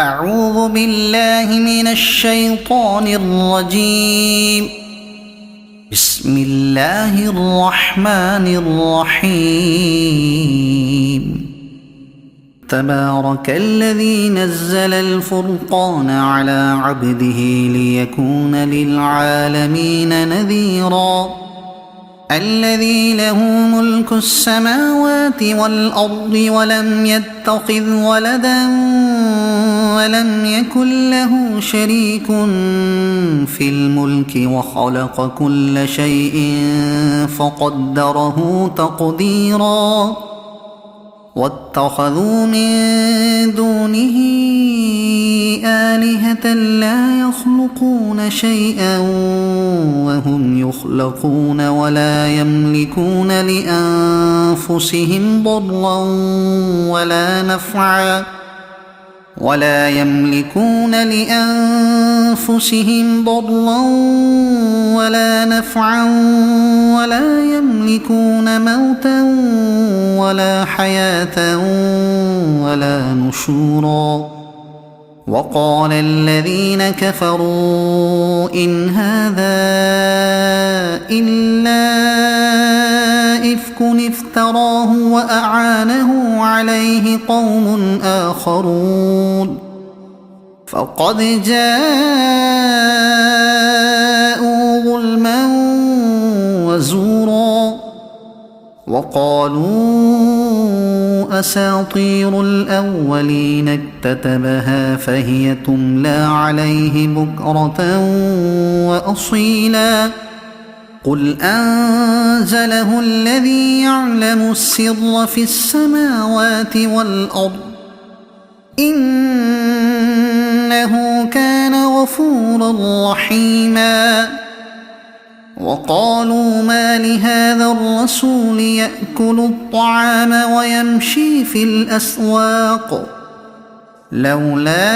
أعوذ بالله من الشيطان الرجيم. بسم الله الرحمن الرحيم. تبارك الذي نزل الفرقان على عبده ليكون للعالمين نذيرا. الذي له ملك السماوات والأرض ولم يتخذ ولدا ولم يكن له شريك في الملك وخلق كل شيء فقدره تقديرا. واتخذوا من دونه آلهة لا يخلقون شيئا وهم يخلقون ولا يملكون لأنفسهم ضرا ولا نفعا ولا يملكون موتا ولا حياة ولا نشورا. وقال الذين كفروا إن هذا إلا إفك افتراه وأعانه عليه قوم آخرون فقد جاءوا ظلما وزورا. وقالوا أساطير الأولين اكتتبها فهي تملى عليه بكرة وأصيلا. قل أنزله الذي يعلم السر في السماوات والأرض إنه كان غفورا رحيما. وقالوا ما لهذا الرسول يأكل الطعام ويمشي في الأسواق لولا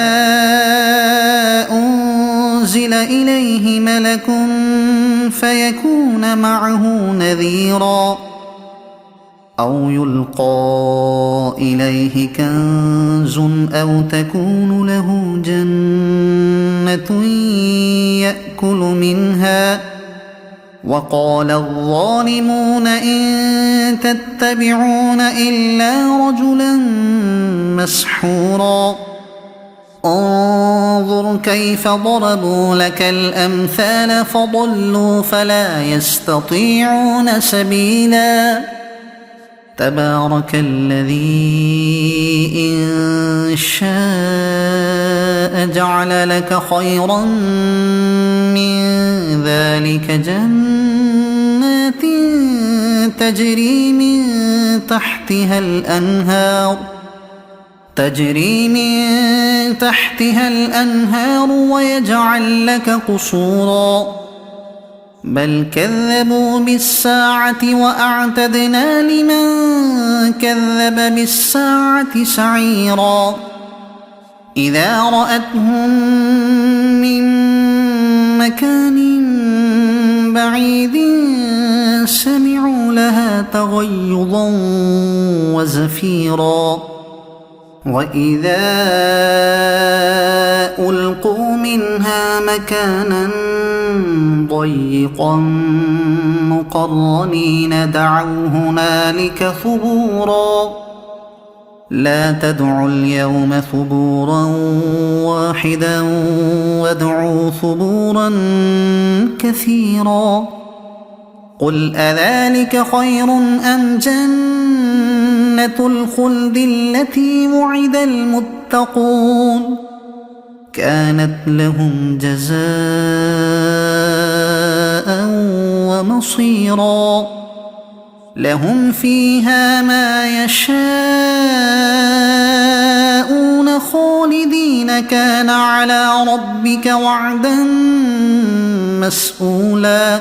أنزل إليه ملك فيكون معه نذيرا أو يلقى إليه كنز أو تكون له جنة يأكل منها. وقال الظالمون إن تتبعون إلا رجلا مسحورا. انظر كيف ضربوا لك الأمثال فضلوا فلا يستطيعون سبيلا. تبارك الذي إن شاء جعل لك خيرا من ذلك جنات تجري من تحتها الأنهار ويجعل لك قصورا. بل كذبوا بالساعة وأعتدنا لمن كذب بالساعة سعيرا. إذا رأتهم من مكان بعيد سمعوا لها تغيظا وزفيرا. وإذا ألقوا منها مكانا ضيقا مقرنين دعوا هنالك ثبورا. لا تدعوا اليوم ثبورا واحدا وادعوا ثبورا كثيرا. قل أذلك خير أم جنة الخلد التي وعد المتقون كانت لهم جزاء ومصيرا. لهم فيها ما يشاءون خالدين كان على ربك وعدا مسئولا.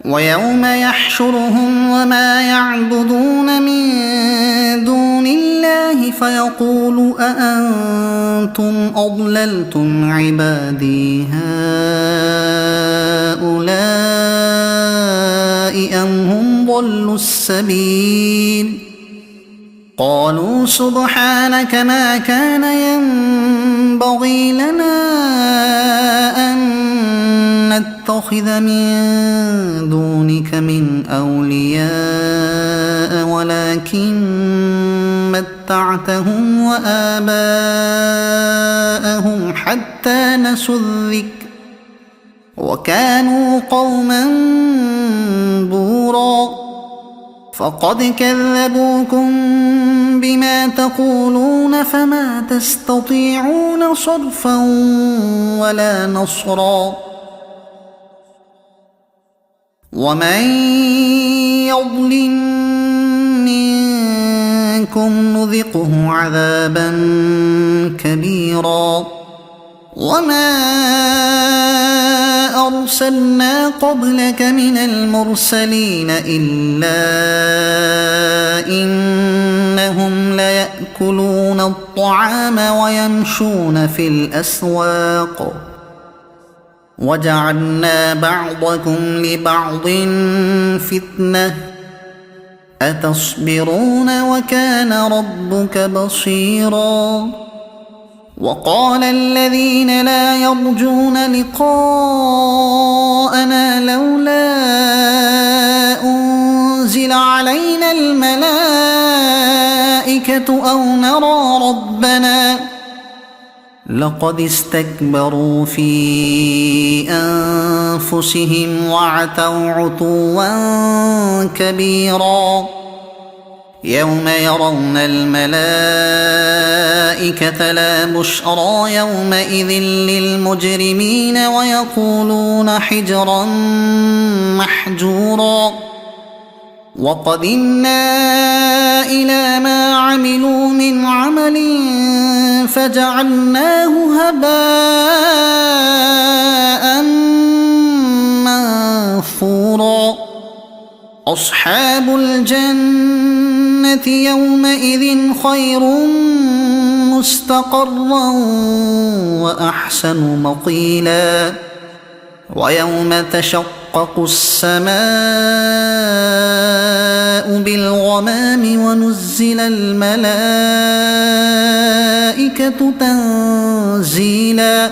ويوم يحشرهم وما يعبدون من دون الله فيقول أأنتم أضللتم عبادي هؤلاء أم هم ضلوا السبيل قالوا سبحانك ما كان ينبغي لنا أن نتخذ من دونك من أولياء ولكن متعتهم وآباءهم حتى نسوا الذكر وكانوا قوما بورا فقد كذبوكم بما تقولون فما تستطيعون صرفا ولا نصرا ومن يظلم منكم نذقه عذابا كبيرا وما أرسلنا قبلك من المرسلين إلا إنهم ليأكلون الطعام ويمشون في الأسواق وجعلنا بعضكم لبعض فتنة أتصبرون وكان ربك بصيرا وقال الذين لا يرجون لقاءنا لولا أنزل علينا الملائكة أو نرى ربنا لقد استكبروا في أنفسهم وعتوا عتوا كبيرا يوم يرون الملائكة لا بشرى يومئذ للمجرمين ويقولون حجرا محجورا وقدمنا إلى ما عملوا من عمل فجعلناه هباء منثورا أصحاب الجنة يومئذ خير مستقرا وأحسن مقيلا ويوم تشقق السماء بالغمام ونزل الملائكة تنزيلا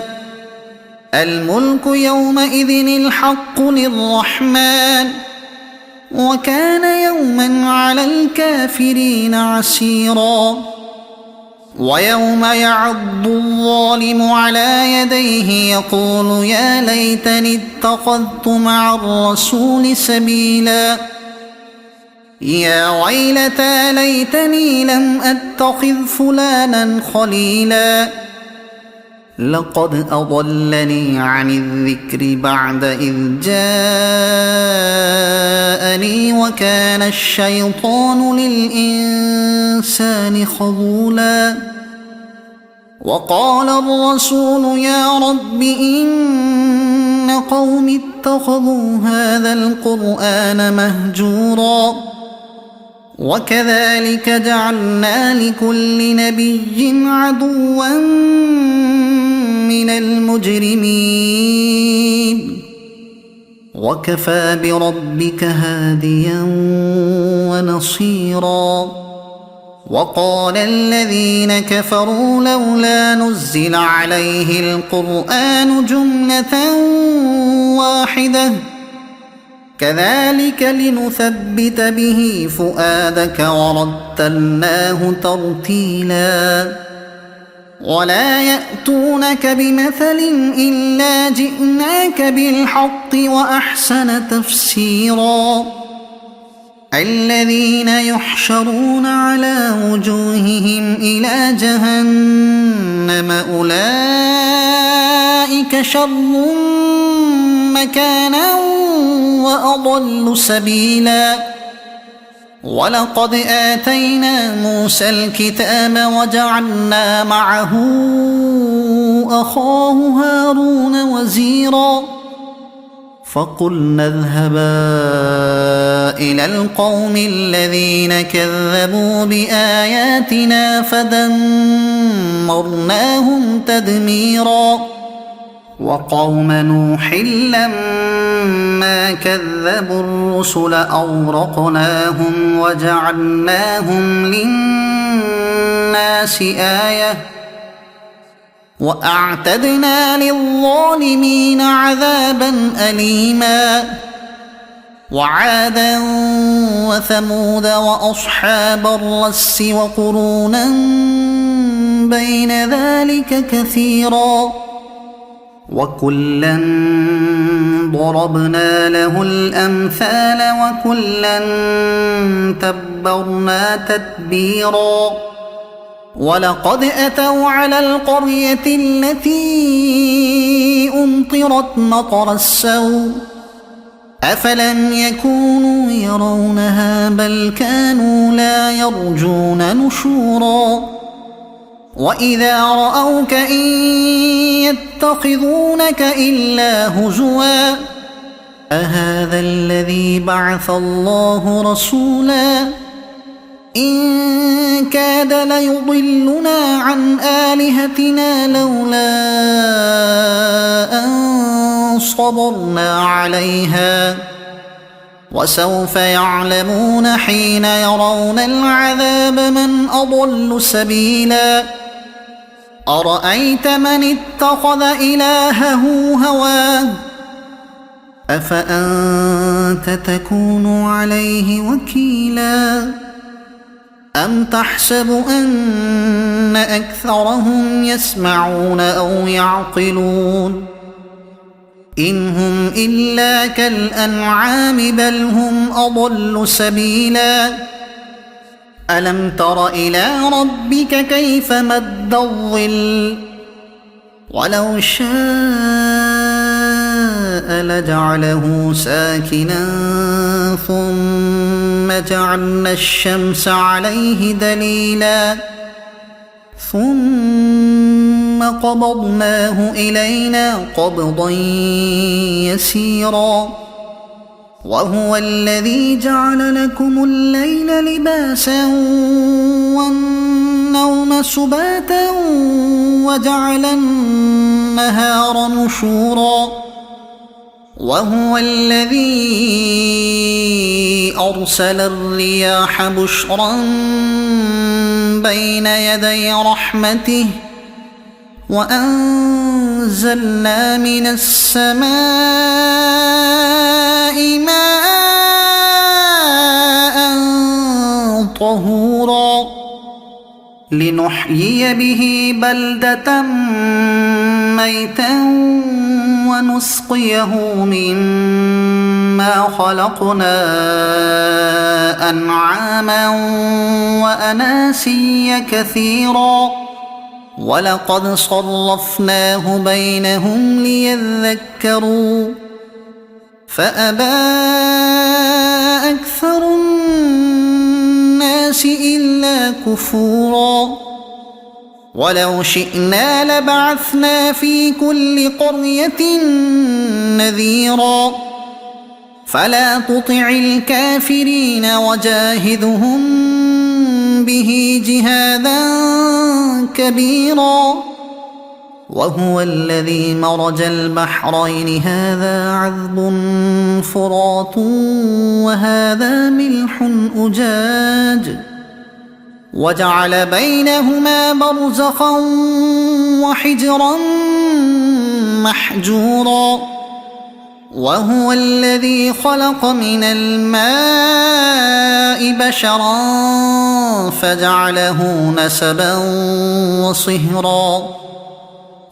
الملك يومئذ الحق للرحمن وكان يوما على الكافرين عسيرا ويوم يعض الظالم على يديه يقول يا ليتني اتخذت مع الرسول سبيلا يا ويلتى ليتني لم أتخذ فلانا خليلا لقد أضلني عن الذكر بعد إذ جاءني وكان الشيطان للإنسان خذولا وقال الرسول يا رب إن قوم اتخذوا هذا القرآن مهجورا وكذلك جعلنا لكل نبي عدوا من المجرمين وكفى بربك هاديا ونصيرا وقال الذين كفروا لولا نزل عليه القرآن جملة واحدة كذلك لنثبت به فؤادك ورتلناه ترتيلا ولا يأتونك بمثل إلا جئناك بالحق وأحسن تفسيرا الذين يحشرون على وجوههم إلى جهنم أولئك شر مكانا وأضل سبيلا ولقد آتينا موسى الكتاب وجعلنا معه أخاه هارون وزيرا فقلنا اذهبا إلى القوم الذين كذبوا بآياتنا فدمرناهم تدميرا وقوم نوح لما كذبوا الرسل أغرقناهم وجعلناهم للناس آية وأعتدنا للظالمين عذابا أليما وعادا وثمود وأصحاب الرس وقرونا بين ذلك كثيرا وكلا ضربنا له الأمثال وكلا تبرنا تتبيرا ولقد أتوا على القرية التي أمطرت مطر السوء أفلم يكونوا يرونها بل كانوا لا يرجون نشورا وإذا رأوك إن يتخذونك إلا هزوا أهذا الذي بعث الله رسولا إن كاد ليضلنا عن آلهتنا لولا أن صبرنا عليها وسوف يعلمون حين يرون العذاب من أضل سبيلا أرأيت من اتخذ إلهه هواه أفأنت تكون عليه وكيلا أم تحسب أن أكثرهم يسمعون أو يعقلون إن هم إلا كالأنعام بل هم أضل سبيلا ألم تر إلى ربك كيف مد الظل ولو شاء لجعله ساكنا ثم جعلنا الشمس عليه دليلا ثم قبضناه إلينا قبضا يسيرا وهو الذي جعل لكم الليل لباسا والنوم سباتا وجعل النهار نشورا وهو الذي أرسل الرياح بشرا بين يدي رحمته وأنزلنا من السماء ماء طهورا لنحيي به بلدة ميتا ونسقيه مما خلقنا أنعاما وأناسيا كثيرا ولقد صرفناه بينهم ليذكروا فأبى أكثر الناس إلا كفورا ولو شئنا لبعثنا في كل قرية نذيرا فلا تطع الكافرين وجاهدهم به جهادا كبيرا وهو الذي مرج البحرين هذا عذب فرات وهذا ملح أجاج وجعل بينهما برزخا وحجرا محجورا وهو الذي خلق من الماء بشرا فجعله نسبا وصهرا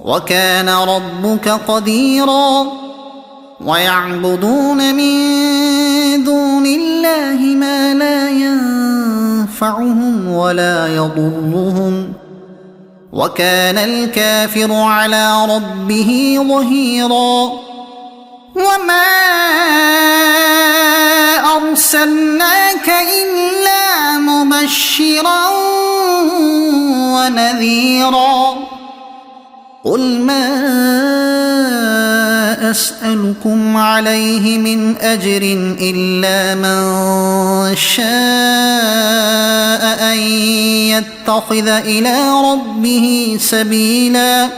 وكان ربك قديرا ويعبدون من دون الله ما لا ينفعهم ولا يضرهم وكان الكافر على ربه ظهيرا وما أرسلناك إلا مبشرا ونذيرا قل ما أسألكم عليه من أجر إلا من شاء أن يتخذ إلى ربه سبيلا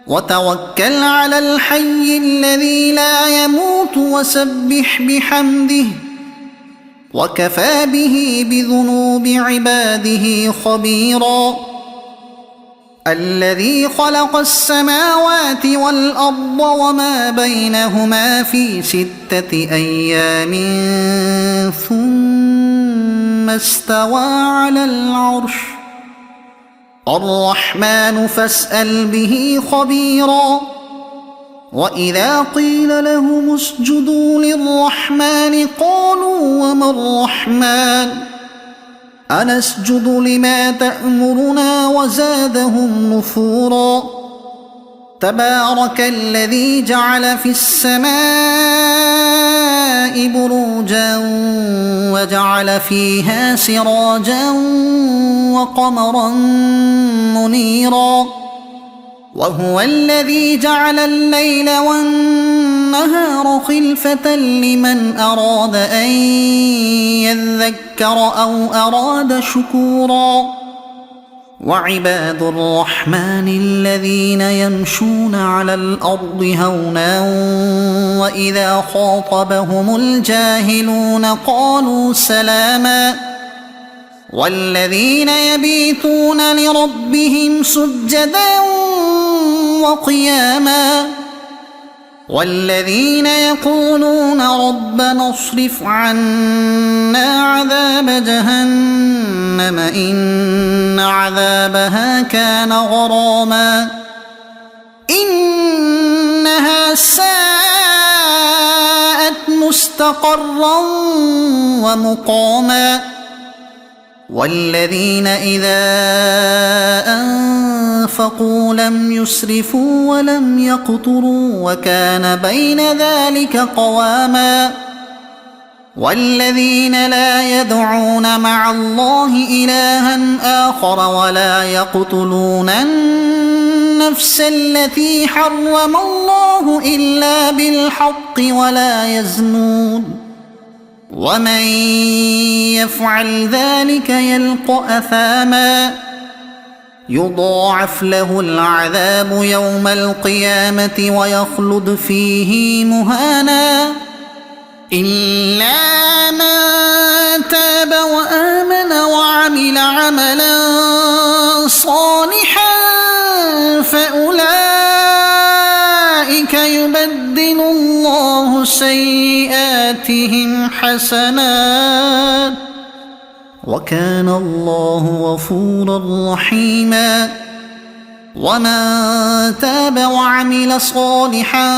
وتوكل على الحي الذي لا يموت وسبح بحمده وكفى به بذنوب عباده خبيرا الذي خلق السماوات والأرض وما بينهما في 6 أيام ثم استوى على العرش الرحمن فاسأل به خبيرا وإذا قيل لهم اسجدوا للرحمن قالوا وما الرحمن أنسجد لما تأمرنا وزادهم نفورا تبارك الذي جعل في السماء بروجا وجعل فيها سراجا وقمرا منيرا وهو الذي جعل الليل والنهار خلفة لمن أراد أن يذكر أو أراد شكورا وعباد الرحمن الذين يمشون على الأرض هونا وإذا خاطبهم الجاهلون قالوا سلاما والذين يبيتون لربهم سجدا وقياما والذين يقولون ربنا اصرف عنا عذاب جهنم إن عذابها كان غراما إنها ساءت مستقرا ومقاما والذين إذا أنفقوا لم يسرفوا ولم يقتروا وكان بين ذلك قواما والذين لا يدعون مع الله إلها آخر ولا يقتلون النفس التي حرم الله إلا بالحق ولا يزنون ومن يفعل ذلك يلقى أثاما يضاعف له العذاب يوم القيامة ويخلد فيه مهانا إلا من تاب وآمن وعمل عملا صالحا فأولئك يبدل الله سيئاتهم حسنات وكان الله غفورا رحيما ومن تاب وعمل صالحا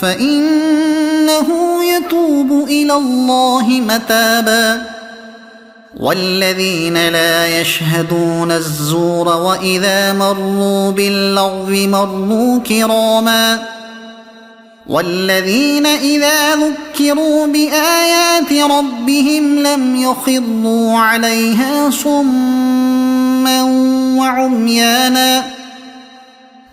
فإنه يتوب إلى الله متابا والذين لا يشهدون الزور وإذا مروا باللغو مروا كراما والذين إذا ذكروا بآيات ربهم لم يخروا عليها صما وعميانا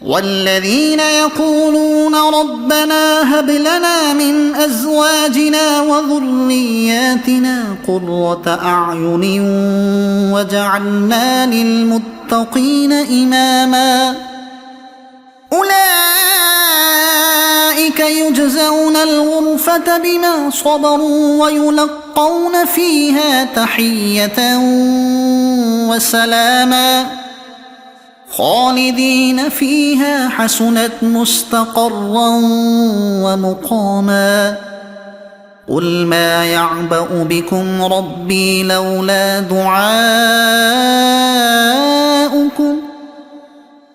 والذين يقولون ربنا هب لنا من أزواجنا وذرياتنا قرة أعين وجعلنا للمتقين إماما أولئك يجزون الغرفة بما صبروا ويلقون فيها تحية وسلاما خالدين فيها حسنت مستقرا ومقاما قل ما يعبأ بكم ربي لولا دعاؤكم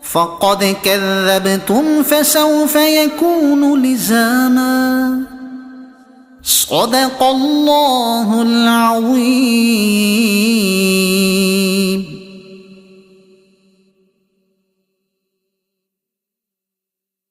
فقد كذبتم فسوف يكون لزاما صدق الله العظيم.